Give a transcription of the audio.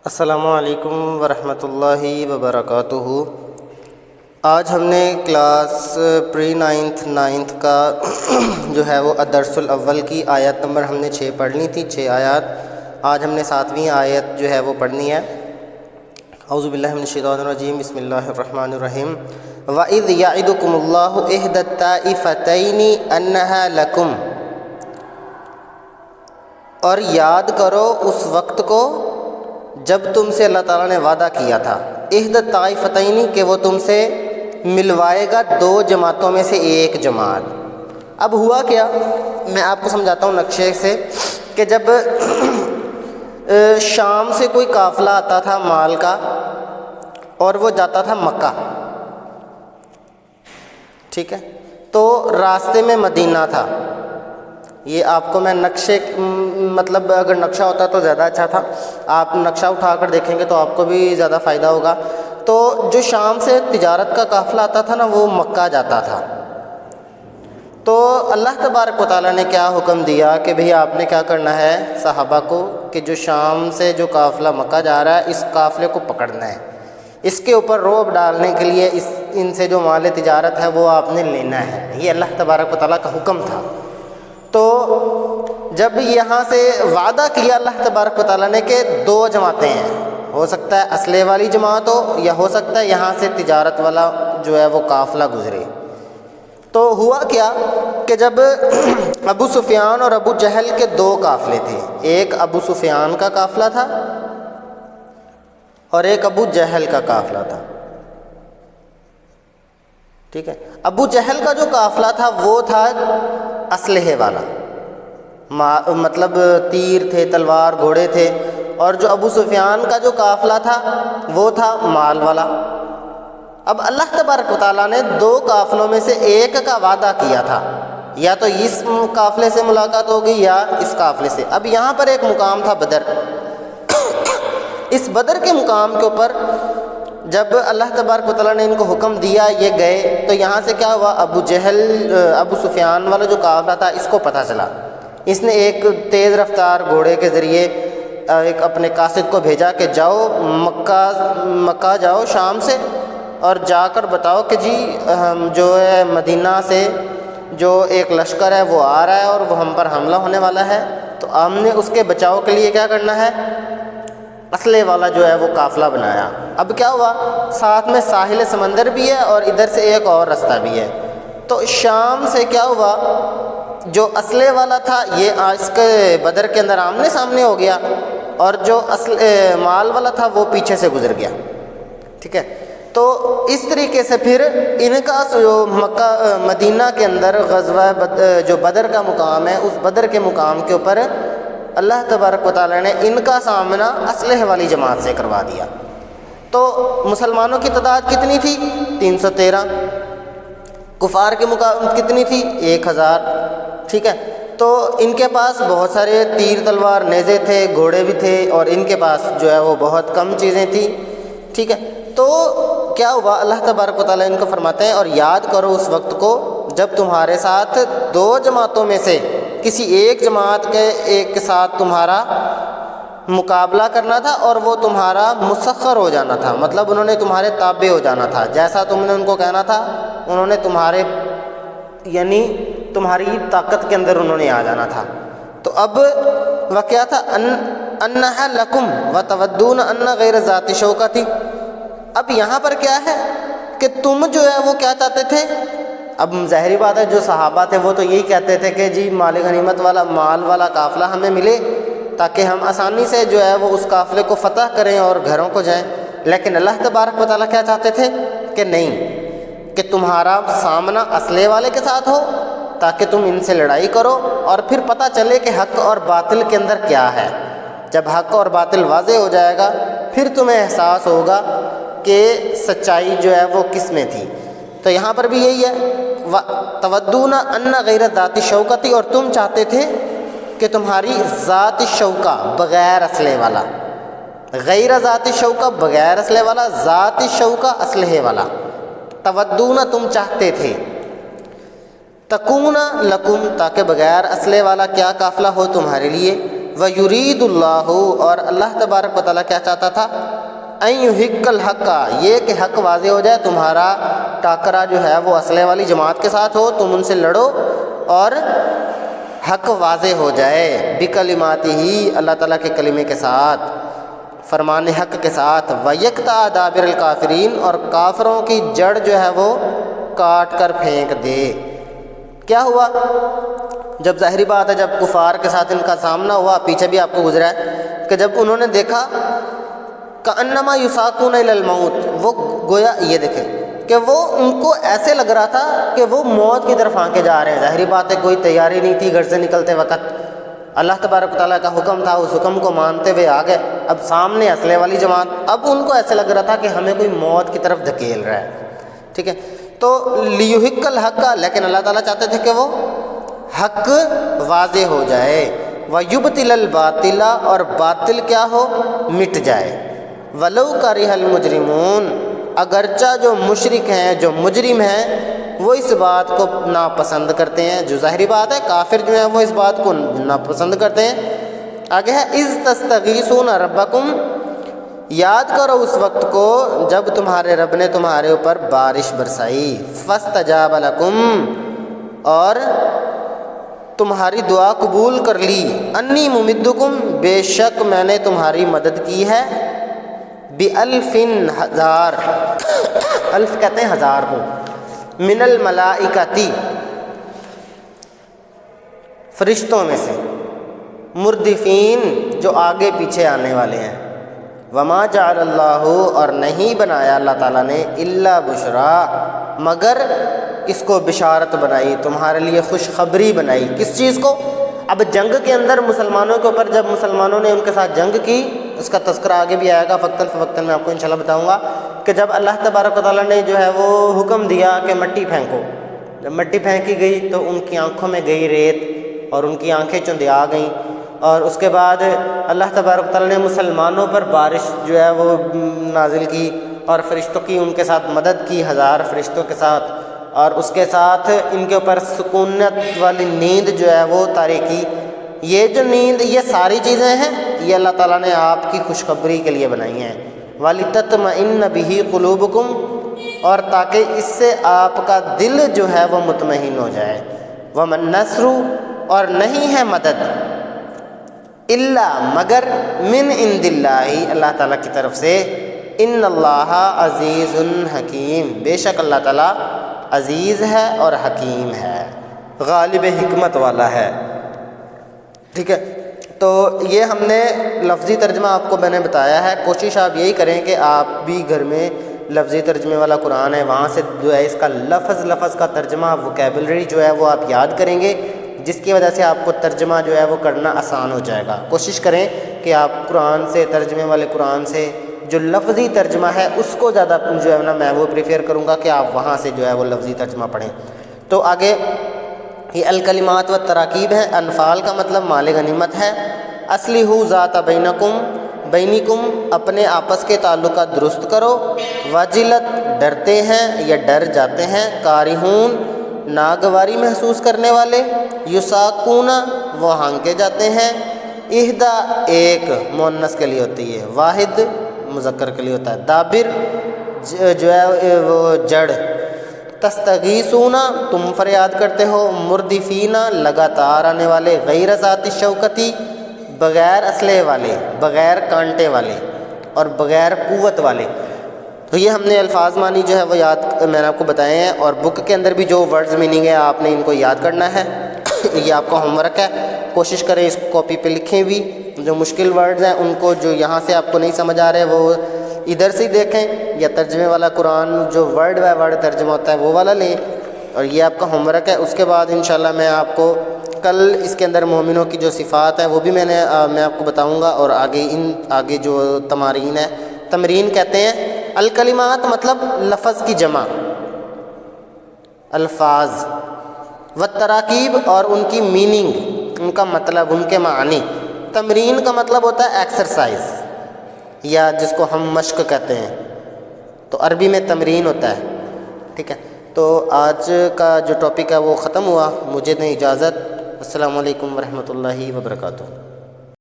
السلام علیکم ورحمۃ اللہ وبرکاتہ۔ آج ہم نے کلاس پری نائنتھ کا جو ہے وہ الدرس الاول کی آیت نمبر ہم نے 6 پڑھ لی تھی، 6 آیات۔ آج ہم نے 7ویں آیت جو ہے وہ پڑھنی ہے۔ اعوذ باللہ من الشیطان الرجیم، بسم اللہ الرحمن الرحیم۔ وَإِذْ يَعِدُكُمُ اللَّهُ إِحْدَى الطَّائِفَتَيْنِ أَنَّهَا لَكُمْ، اور یاد کرو اس وقت کو جب تم سے اللہ تعالیٰ نے وعدہ کیا تھا، احد الطائفتین، کہ وہ تم سے ملوائے گا 2 جماعتوں میں سے ایک جماعت۔ اب ہوا کیا، میں آپ کو سمجھاتا ہوں نقشے سے، کہ جب شام سے کوئی قافلہ آتا تھا مال کا اور وہ جاتا تھا مکہ، ٹھیک ہے، تو راستے میں مدینہ تھا۔ یہ آپ کو میں نقشے مطلب اگر نقشہ ہوتا تو زیادہ اچھا تھا، آپ نقشہ اٹھا کر دیکھیں گے تو آپ کو بھی زیادہ فائدہ ہوگا۔ تو جو شام سے تجارت کا قافلہ آتا تھا نا، وہ مکہ جاتا تھا۔ تو اللہ تبارک و تعالیٰ نے کیا حکم دیا کہ بھئی آپ نے کیا کرنا ہے صحابہ کو، کہ جو شام سے جو قافلہ مکہ جا رہا ہے اس قافلے کو پکڑنا ہے، اس کے اوپر رعب ڈالنے کے لیے ان سے جو مال تجارت ہے وہ آپ نے لینا ہے۔ یہ اللہ تبارک و تعالیٰ کا حکم تھا۔ تو جب یہاں سے وعدہ کیا اللہ تبارک و تعالیٰ نے کہ 2 جماعتیں ہیں، ہو سکتا ہے اسلحے والی جماعت ہو یا ہو سکتا ہے یہاں سے تجارت والا جو ہے وہ قافلہ گزرے۔ تو ہوا کیا کہ جب ابو سفیان اور ابو جہل کے 2 قافلے تھے، ایک ابو سفیان کا قافلہ تھا اور ایک ابو جہل کا قافلہ تھا، ٹھیک ہے۔ ابو جہل کا جو قافلہ تھا وہ تھا اسلحے والا، مطلب تیر تھے، تلوار، گھوڑے تھے، اور جو ابو سفیان کا جو قافلہ تھا وہ تھا مال والا۔ اب اللہ تبارک و تعالیٰ نے 2 قافلوں میں سے ایک کا وعدہ کیا تھا، یا تو اس قافلے سے ملاقات ہوگی یا اس قافلے سے۔ اب یہاں پر ایک مقام تھا بدر، اس بدر کے مقام کے اوپر جب اللہ تبارک و تعالیٰ نے ان کو حکم دیا یہ گئے، تو یہاں سے کیا ہوا، ابو سفیان والا جو قافلہ تھا اس کو پتہ چلا، اس نے ایک تیز رفتار گھوڑے کے ذریعے ایک اپنے قاصد کو بھیجا کہ جاؤ مکہ جاؤ شام سے، اور جا کر بتاؤ کہ جی جو ہے مدینہ سے جو ایک لشکر ہے وہ آ رہا ہے اور وہ ہم پر حملہ ہونے والا ہے، تو ہم نے اس کے بچاؤ کے لیے کیا کرنا ہے، اسلحے والا جو ہے وہ قافلہ بنایا۔ اب کیا ہوا، ساتھ میں ساحل سمندر بھی ہے اور ادھر سے ایک اور رستہ بھی ہے۔ تو شام سے کیا ہوا، جو اسلحے والا تھا یہ اس کے بدر کے اندر آمنے سامنے ہو گیا، اور جو مال والا تھا وہ پیچھے سے گزر گیا، ٹھیک ہے۔ تو اس طریقے سے پھر ان کا جو مدینہ کے اندر غزوہ جو بدر کا مقام ہے، اس بدر کے مقام کے اوپر اللہ تبارک و تعالیٰ نے ان کا سامنا اسلحے والی جماعت سے کروا دیا۔ تو مسلمانوں کی تعداد کتنی تھی، 313، کفار کے مقابلے کتنی تھی، 1000، ٹھیک ہے۔ تو ان کے پاس بہت سارے تیر، تلوار، نیزے تھے، گھوڑے بھی تھے، اور ان کے پاس جو ہے وہ بہت کم چیزیں تھیں، ٹھیک ہے۔ تو کیا ہوا، اللہ تبارک و تعالیٰ ان کو فرماتے ہیں اور یاد کرو اس وقت کو جب تمہارے ساتھ 2 جماعتوں میں سے کسی ایک جماعت کے ساتھ تمہارا مقابلہ کرنا تھا، اور وہ تمہارا مسخر ہو جانا تھا، مطلب انہوں نے تمہارے تابع ہو جانا تھا، جیسا تم نے ان کو کہنا تھا انہوں نے تمہارے یعنی تمہاری طاقت کے اندر انہوں نے آ جانا تھا۔ تو اب واقعہ تھا انہا لکم وتودون ان غیر ذات شوکۃ۔ اب یہاں پر کیا ہے کہ تم جو ہے وہ کیا چاہتے تھے، اب ظاہری بات ہے جو صحابہ تھے وہ تو یہی کہتے تھے کہ جی مال غنیمت والا، مال والا قافلہ ہمیں ملے تاکہ ہم آسانی سے جو ہے وہ اس قافلے کو فتح کریں اور گھروں کو جائیں۔ لیکن اللہ تبارک و تعالیٰ کیا چاہتے تھے کہ نہیں، کہ تمہارا سامنا اسلحے والے کے ساتھ ہو تاکہ تم ان سے لڑائی کرو اور پھر پتہ چلے کہ حق اور باطل کے اندر کیا ہے۔ جب حق اور باطل واضح ہو جائے گا پھر تمہیں احساس ہوگا کہ سچائی جو ہے وہ کس میں تھی۔ تو یہاں پر بھی یہی ہے، تودون ان غیر ذات شوکۃ، اور تم چاہتے تھے کہ تمہاری ذات شوکہ بغیر اسلحے والا، غیر ذات شوکہ بغیر اسلحے والا، ذات شوکہ اسلحے والا، تودون تم چاہتے تھے، تکون لکم تاکہ بغیر اسلحے والا کیا قافلہ ہو تمہارے لیے، وَيُرِيدُ اللَّهُ، اور اللہ تبارک و تعالیٰ کیا چاہتا تھا؟ أَن يُحِقَّ الْحَقَّ، یہ کہ حق واضح ہو جائے، تمہارا ٹاکرا جو ہے وہ اسلحے والی جماعت کے ساتھ ہو، تم ان سے لڑو اور حق واضح ہو جائے، بِكَلِمَاتِهِ، اللہ تعالیٰ کے کلمے کے ساتھ، فرمان حق کے ساتھ، وَيَقْطَعَ دَابِرَ الْكَافِرِينَ، اور کافروں کی جڑ جو ہے وہ کاٹ کر پھینک دے۔ کیا ہوا؟ جب ظاہری بات ہے، جب کفار کے ساتھ ان کا سامنا ہوا، پیچھے بھی آپ کو گزرا ہے کہ جب انہوں نے دیکھا کأنما یساقون الی الموت، وہ گویا یہ دیکھیں کہ وہ ان کو ایسے لگ رہا تھا کہ وہ موت کی طرف آنکے جا رہے ہیں۔ ظاہری بات ہے کوئی تیاری نہیں تھی، گھر سے نکلتے وقت اللہ تبارک و تعالیٰ کا حکم تھا، اس حکم کو مانتے ہوئے آ گئے، اب سامنے اسلحے والی جماعت، اب ان کو ایسے لگ رہا تھا کہ ہمیں کوئی موت کی طرف دھکیل رہا ہے، ٹھیک ہے۔ تو لیحق الحق، لیکن اللہ تعالیٰ چاہتے تھے کہ وہ حق واضح ہو جائے، ویبطل الباطل، اور باطل کیا ہو؟ مٹ جائے، ولو کرہ المجرمون، اگرچہ جو مشرک ہیں، جو مجرم ہیں، وہ اس بات کو ناپسند کرتے ہیں۔ جو ظاہری بات ہے کافر جو ہیں وہ اس بات کو ناپسند کرتے ہیں۔ آگے ہے اذ تستغیثون ربکم، یاد کرو اس وقت کو جب تمہارے رب نے تمہارے اوپر بارش برسائی، فاستجاب لکم، اور تمہاری دعا قبول کر لی، انی ممدکم، بے شک میں نے تمہاری مدد کی ہے، بِأَلْفٍ، ہزار، الف کہتے ہیں ہزار کو، من الملائکتی، فرشتوں میں سے، مردفین، جو آگے پیچھے آنے والے ہیں، وما جعل اللہ، اور نہیں بنایا اللہ تعالیٰ نے، الا بشرا، مگر اس کو بشارت بنائی، تمہارے لیے خوشخبری بنائی۔ کس چیز کو؟ اب جنگ کے اندر مسلمانوں کے اوپر جب مسلمانوں نے ان کے ساتھ جنگ کی، اس کا تذکرہ آگے بھی آئے گا، وقتاً فوقتاً میں آپ کو انشاءاللہ بتاؤں گا کہ جب اللہ تبارک و تعالیٰ نے جو ہے وہ حکم دیا کہ مٹی پھینکو، جب مٹی پھینکی گئی تو ان کی آنکھوں میں گئی ریت اور ان کی آنکھیں چندیا گئیں، اور اس کے بعد اللہ تبارک و تعالیٰ نے مسلمانوں پر بارش جو ہے وہ نازل کی، اور فرشتوں کی ان کے ساتھ مدد کی، ہزار فرشتوں کے ساتھ، اور اس کے ساتھ ان کے اوپر سکونت والی نیند جو ہے وہ طاری کی۔ یہ جو نیند، یہ ساری چیزیں ہیں، یہ اللہ تعالیٰ نے آپ کی خوشخبری کے لیے بنائی ہیں، وَلِتَطْمَئِنَّ بِهِ قُلُوبُكُمْ، اور تاکہ اس سے آپ کا دل جو ہے وہ مطمئن ہو جائے، وَمَا النَّصْرُ، اور نہیں ہے مدد، الا مگر، من عند اللہ، اللہ تعالیٰ کی طرف سے، ان اللہ عزیز حکیم، بے شک اللہ تعالیٰ عزیز ہے اور حکیم ہے، غالب حکمت والا ہے، ٹھیک ہے۔ تو یہ ہم نے لفظی ترجمہ آپ کو میں نے بتایا ہے، کوشش آپ یہی کریں کہ آپ بھی گھر میں لفظی ترجمے والا قرآن ہے، وہاں سے جو ہے اس کا لفظ کا ترجمہ، ووکیبلری جو ہے وہ آپ یاد کریں گے، جس کی وجہ سے آپ کو ترجمہ جو ہے وہ کرنا آسان ہو جائے گا۔ کوشش کریں کہ آپ قرآن سے، ترجمے والے قرآن سے جو لفظی ترجمہ ہے اس کو زیادہ جو ہے نا میں وہ پریفیئر کروں گا کہ آپ وہاں سے جو ہے وہ لفظی ترجمہ پڑھیں۔ تو آگے یہ الکلمات و تراکیب ہیں، انفال کا مطلب مال غنیمت ہے، اصلحوا ذات بینکم، اپنے آپس کے تعلقات درست کرو، وجلت، ڈرتے ہیں یا ڈر جاتے ہیں، کارہون، ناگواری محسوس کرنے والے، یساقون، وہ ہانکے جاتے ہیں، اہدا، ایک مؤنث کے لیے ہوتی ہے، واحد مذکر کے لیے ہوتا ہے، دابر جو ہے وہ جڑ، تستغیثون، تم فریاد کرتے ہو، مردفین، لگاتار آنے والے، غیر ذات الشوکتی، بغیر اسلحے والے، بغیر کانٹے والے اور بغیر قوت والے۔ تو یہ ہم نے الفاظ معنی جو ہے وہ یاد میں نے آپ کو بتائے ہیں، اور بک کے اندر بھی جو ورڈز میننگ ہے آپ نے ان کو یاد کرنا ہے، یہ آپ کا ہوم ورک ہے، کوشش کریں اس کاپی پہ لکھیں بھی، جو مشکل ورڈز ہیں ان کو جو یہاں سے آپ کو نہیں سمجھ آ رہے وہ ادھر سے دیکھیں، یا ترجمے والا قرآن جو ورڈ بائی ورڈ ترجمہ ہوتا ہے وہ والا لیں، اور یہ آپ کا ہوم ورک ہے۔ اس کے بعد انشاءاللہ میں آپ کو کل اس کے اندر مومنوں کی جو صفات ہیں وہ بھی میں آپ کو بتاؤں گا، اور آگے جو تمارین ہے، تمرین کہتے ہیں الکلمات مطلب لفظ کی جمع، الفاظ، والتراکیب، اور ان کی میننگ، ان کا مطلب، ان کے معنی۔ تمرین کا مطلب ہوتا ہے ایکسرسائز، یا جس کو ہم مشق کہتے ہیں، تو عربی میں تمرین ہوتا ہے، ٹھیک ہے۔ تو آج کا جو ٹاپک ہے وہ ختم ہوا، مجھے دیں اجازت، السلام علیکم ورحمۃ اللہ وبرکاتہ۔